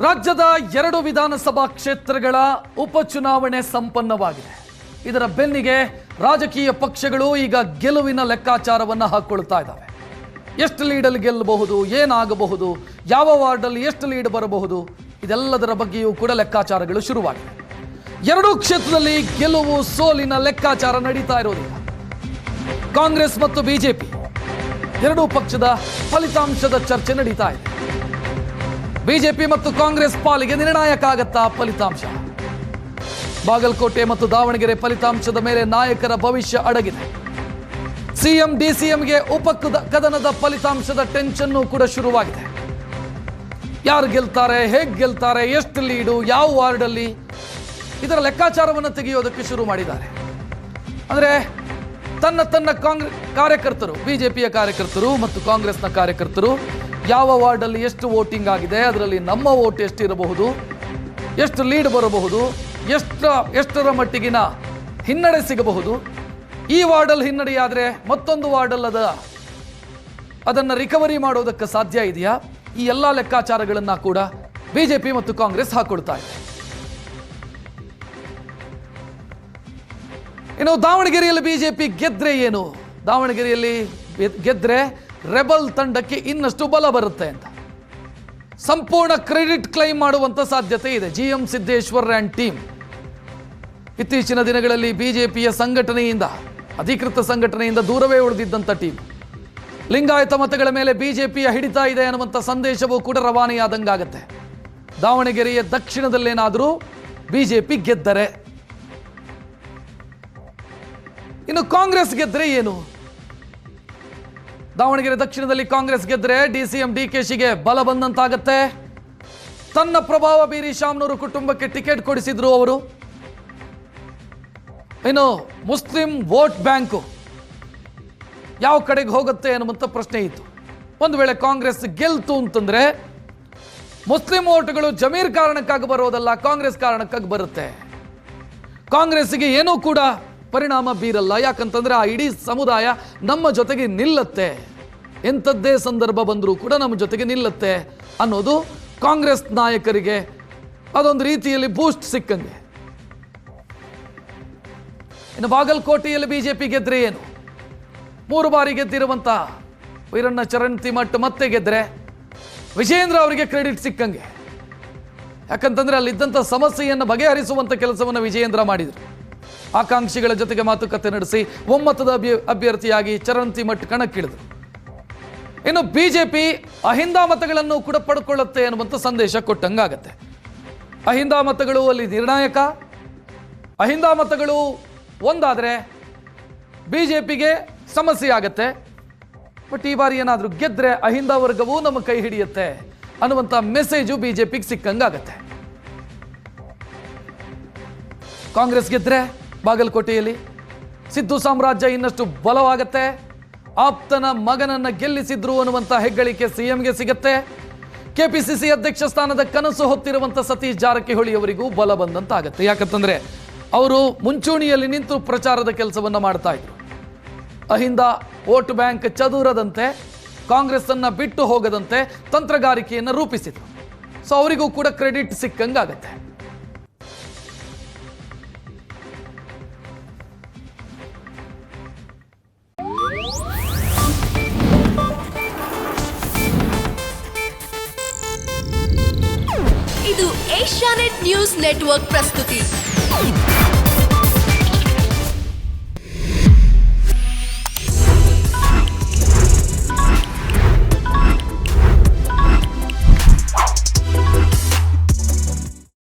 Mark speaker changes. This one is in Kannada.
Speaker 1: ರಾಜ್ಯದ 2 ವಿಧಾನಸಭಾ ಕ್ಷೇತ್ರಗಳ ಉಪಚುನಾವಣೆ ಸಂಪನ್ನವಾಗಿದೆ. ಇದರ ಬೆನ್ನಿಗೆ ರಾಜಕೀಯ ಪಕ್ಷಗಳು ಈಗ ಗೆಲುವಿನ ಲೆಕ್ಕಾಚಾರವನ್ನು ಹಾಕಿಕೊಳ್ತಾ ಇದ್ದಾವೆ. ಎಷ್ಟು ಲೀಡಲ್ಲಿ ಗೆಲ್ಲಬಹುದು, ಏನಾಗಬಹುದು, ಯಾವ ವಾರ್ಡಲ್ಲಿ ಎಷ್ಟು ಲೀಡ್ ಬರಬಹುದು, ಇದೆಲ್ಲದರ ಬಗ್ಗೆಯೂ ಕೂಡ ಲೆಕ್ಕಾಚಾರಗಳು ಶುರುವಾಗಿದೆ. 2 ಕ್ಷೇತ್ರದಲ್ಲಿ ಗೆಲುವು ಸೋಲಿನ ಲೆಕ್ಕಾಚಾರ ನಡೀತಾ ಇರೋದಿಲ್ಲ. ಕಾಂಗ್ರೆಸ್ ಮತ್ತು ಬಿಜೆಪಿ ಎರಡೂ ಪಕ್ಷದ ಫಲಿತಾಂಶದ ಚರ್ಚೆ ನಡೀತಾ ಇದೆ. ಬಿಜೆಪಿ ಮತ್ತು ಕಾಂಗ್ರೆಸ್ ಪಾಲಿಗೆ ನಿರ್ಣಾಯಕ ಆಗತ್ತಾ ಫಲಿತಾಂಶ? ಬಾಗಲಕೋಟೆ ಮತ್ತು ದಾವಣಗೆರೆ ಫಲಿತಾಂಶದ ಮೇಲೆ ನಾಯಕರ ಭವಿಷ್ಯ ಅಡಗಿದೆ. ಸಿಎಂ ಡಿಸಿಎಂಗೆ ಕದನದ ಫಲಿತಾಂಶದ ಟೆನ್ಷನ್ ಕೂಡ ಶುರುವಾಗಿದೆ. ಯಾರು ಗೆಲ್ತಾರೆ, ಹೇಗೆ ಗೆಲ್ತಾರೆ, ಎಷ್ಟು ಲೀಡು, ಯಾವ ವಾರ್ಡಲ್ಲಿ, ಇದರ ಲೆಕ್ಕಾಚಾರವನ್ನು ತೆಗೆಯೋದಕ್ಕೆ ಶುರು ಮಾಡಿದ್ದಾರೆ. ಅಂದರೆ ತನ್ನ ಕಾರ್ಯಕರ್ತರು, ಬಿಜೆಪಿಯ ಕಾರ್ಯಕರ್ತರು ಮತ್ತು ಕಾಂಗ್ರೆಸ್ನ ಕಾರ್ಯಕರ್ತರು ಯಾವ ವಾರ್ಡಲ್ಲಿ ಎಷ್ಟು ವೋಟಿಂಗ್ ಆಗಿದೆ, ಅದರಲ್ಲಿ ನಮ್ಮ ವೋಟ್ ಎಷ್ಟಿರಬಹುದು, ಎಷ್ಟು ಲೀಡ್ ಬರಬಹುದು, ಎಷ್ಟರ ಮಟ್ಟಿಗಿನ ಹಿನ್ನಡೆ ಸಿಗಬಹುದು, ಈ ವಾರ್ಡಲ್ಲಿ ಹಿನ್ನಡೆಯಾದರೆ ಮತ್ತೊಂದು ವಾರ್ಡಲ್ಲಿ ಅದನ್ನು ರಿಕವರಿ ಮಾಡೋದಕ್ಕೆ ಸಾಧ್ಯ ಇದೆಯಾ, ಈ ಎಲ್ಲ ಲೆಕ್ಕಾಚಾರಗಳನ್ನು ಕೂಡ ಬಿಜೆಪಿ ಮತ್ತು ಕಾಂಗ್ರೆಸ್ ಹಾಕೊಳ್ತಾ ಇದೆ. ಇನ್ನು ದಾವಣಗೆರೆಯಲ್ಲಿ ಬಿಜೆಪಿ ಗೆದ್ರೆ ಏನು, ದಾವಣಗೆರೆಯಲ್ಲಿ ಗೆದ್ರೆ ರೆಬಲ್ ತಂಡಕ್ಕೆ ಇನ್ನಷ್ಟು ಬಲ ಬರುತ್ತೆ ಅಂತ ಸಂಪೂರ್ಣ ಕ್ರೆಡಿಟ್ ಕ್ಲೈಮ್ ಮಾಡುವಂತ ಸಾಧ್ಯತೆ ಇದೆ GM ಸಿದ್ದೇಶ್ವರ್ ಅಂಡ್ ಟೀಮ್. ಇತ್ತೀಚಿನ ದಿನಗಳಲ್ಲಿ ಬಿಜೆಪಿಯ ಸಂಘಟನೆಯಿಂದ, ಅಧಿಕೃತ ಸಂಘಟನೆಯಿಂದ ದೂರವೇ ಉಳಿದಿದ್ದಂಥ ಟೀಮ್. ಲಿಂಗಾಯತ ಮತಗಳ ಮೇಲೆ ಬಿಜೆಪಿಯ ಹಿಡಿತಾ ಇದೆ ಅನ್ನುವಂಥ ಸಂದೇಶವೂ ಕೂಡ ರವಾನೆಯಾದಂಗಾಗತ್ತೆ. ದಾವಣಗೆರೆಯ ದಕ್ಷಿಣದಲ್ಲೇನಾದರೂ ಬಿಜೆಪಿ ಗೆದ್ದರೆ, ಇನ್ನು ಕಾಂಗ್ರೆಸ್ ಗೆದ್ರೆ ಏನು? ದಾವಣಗೆರೆ ದಕ್ಷಿಣದಲ್ಲಿ ಕಾಂಗ್ರೆಸ್ ಗೆದ್ರೆ DCM DKಶಿಗೆ ಬಲ ಬಂದಂತಾಗತ್ತೆ. ತನ್ನ ಪ್ರಭಾವ ಬೀರಿ ಶಾಮನೂರು ಕುಟುಂಬಕ್ಕೆ ಟಿಕೆಟ್ ಕೊಡಿಸಿದ್ರು ಅವರು. ಇನ್ನು ಮುಸ್ಲಿಂ ವೋಟ್ ಬ್ಯಾಂಕು ಯಾವ ಕಡೆಗೆ ಹೋಗುತ್ತೆ ಅನ್ನುವಂಥ ಪ್ರಶ್ನೆ ಇತ್ತು. ಒಂದು ವೇಳೆ ಕಾಂಗ್ರೆಸ್ ಗೆಲ್ತು ಅಂತಂದ್ರೆ ಮುಸ್ಲಿಂ ವೋಟ್ಗಳು ಜಮೀರ್ ಕಾರಣಕ್ಕಾಗಿ ಬರೋದಲ್ಲ, ಕಾಂಗ್ರೆಸ್ ಕಾರಣಕ್ಕಾಗಿ ಬರುತ್ತೆ. ಕಾಂಗ್ರೆಸ್ಗೆ ಏನೂ ಕೂಡ ಪರಿಣಾಮ ಬೀರಲ್ಲ. ಯಾಕಂತಂದ್ರೆ ಆ ಇಡೀ ಸಮುದಾಯ ನಮ್ಮ ಜೊತೆಗೆ ನಿಲ್ಲತ್ತೆ, ಎಂಥದ್ದೇ ಸಂದರ್ಭ ಬಂದರೂ ಕೂಡ ನಮ್ಮ ಜೊತೆಗೆ ನಿಲ್ಲತ್ತೆ ಅನ್ನೋದು ಕಾಂಗ್ರೆಸ್ ನಾಯಕರಿಗೆ ಅದೊಂದು ರೀತಿಯಲ್ಲಿ ಬೂಸ್ಟ್ ಸಿಕ್ಕಂಗೆ. ಇನ್ನು ಬಾಗಲಕೋಟೆಯಲ್ಲಿ ಬಿಜೆಪಿ ಗೆದ್ರೆ ಏನು? 3 ಬಾರಿ ಗೆದ್ದಿರುವಂತ ವೀರಣ್ಣ ಚರಂತಿಮಠ್ ಮತ್ತೆ ಗೆದ್ರೆ ವಿಜೇಂದ್ರ ಅವರಿಗೆ ಕ್ರೆಡಿಟ್ ಸಿಕ್ಕಂಗೆ. ಯಾಕಂತಂದ್ರೆ ಅಲ್ಲಿದ್ದಂಥ ಸಮಸ್ಯೆಯನ್ನು ಬಗೆಹರಿಸುವಂಥ ಕೆಲಸವನ್ನು ವಿಜಯೇಂದ್ರ ಮಾಡಿದರು. ಆಕಾಂಕ್ಷಿಗಳ ಜೊತೆಗೆ ಮಾತುಕತೆ ನಡೆಸಿ ಒಮ್ಮತದ ಅಭ್ಯರ್ಥಿಯಾಗಿ ಚರಂತಿಮಠ್ ಕಣಕ್ಕಿಳಿದರು. ಇನ್ನು ಬಿಜೆಪಿ ಅಹಿಂದ ಮತಗಳನ್ನು ಕೂಡ ಪಡ್ಕೊಳ್ಳುತ್ತೆ ಅನ್ನುವಂಥ ಸಂದೇಶ ಕೊಟ್ಟಂಗಾಗತ್ತೆ. ಅಹಿಂದ ಮತಗಳು ಅಲ್ಲಿ ನಿರ್ಣಾಯಕ. ಅಹಿಂದ ಮತಗಳು ಒಂದಾದರೆ ಬಿಜೆಪಿಗೆ ಸಮಸ್ಯೆ ಆಗತ್ತೆ. ಬಟ್ ಈ ಬಾರಿ ಏನಾದರೂ ಗೆದ್ರೆ ಅಹಿಂದ ವರ್ಗವೂ ನಮ್ಮ ಕೈ ಹಿಡಿಯುತ್ತೆ ಅನ್ನುವಂಥ ಮೆಸೇಜು ಬಿಜೆಪಿಗೆ ಸಿಕ್ಕಂಗಾಗತ್ತೆ. ಕಾಂಗ್ರೆಸ್ ಗೆದ್ರೆ ಬಾಗಲಕೋಟೆಯಲ್ಲಿ ಸಿದ್ದು ಸಾಮ್ರಾಜ್ಯ ಇನ್ನಷ್ಟು ಬಲವಾಗತ್ತೆ. ಆಪ್ತನ ಮಗನನ್ನ ಗೆಲ್ಲಿಸಿದ್ರು ಅನ್ನುವಂಥ ಹೆಗ್ಗಳಿಕೆ ಸಿಎಂಗೆ ಸಿಗತ್ತೆ. ಕೆಪಿಸಿಸಿ ಅಧ್ಯಕ್ಷ ಸ್ಥಾನದ ಕನಸು ಹೊತ್ತಿರುವಂಥ ಸತೀಶ್ ಜಾರಕಿಹೊಳಿ ಅವರಿಗೂ ಬಲ ಬಂದಂತಾಗತ್ತೆ. ಯಾಕಂತಂದ್ರೆ ಅವರು ಮುಂಚೂಣಿಯಲ್ಲಿ ನಿಂತು ಪ್ರಚಾರದ ಕೆಲಸವನ್ನ ಮಾಡ್ತಾ ಇದ್ರು. ಅಹಿಂದ ವೋಟ್ ಬ್ಯಾಂಕ್ ಚದುರದಂತೆ, ಕಾಂಗ್ರೆಸ್ ಅನ್ನ ಬಿಟ್ಟು ಹೋಗದಂತೆ ತಂತ್ರಗಾರಿಕೆಯನ್ನು ರೂಪಿಸಿದ್ರು. ಸೊ ಅವರಿಗೂ ಕೂಡ ಕ್ರೆಡಿಟ್ ಸಿಕ್ಕಂಗಾಗತ್ತೆ.
Speaker 2: ಇದು ಏಷ್ಯಾನೆಟ್ ನ್ಯೂಸ್ ನೆಟ್ವರ್ಕ್ ಪ್ರಸ್ತುತಿ.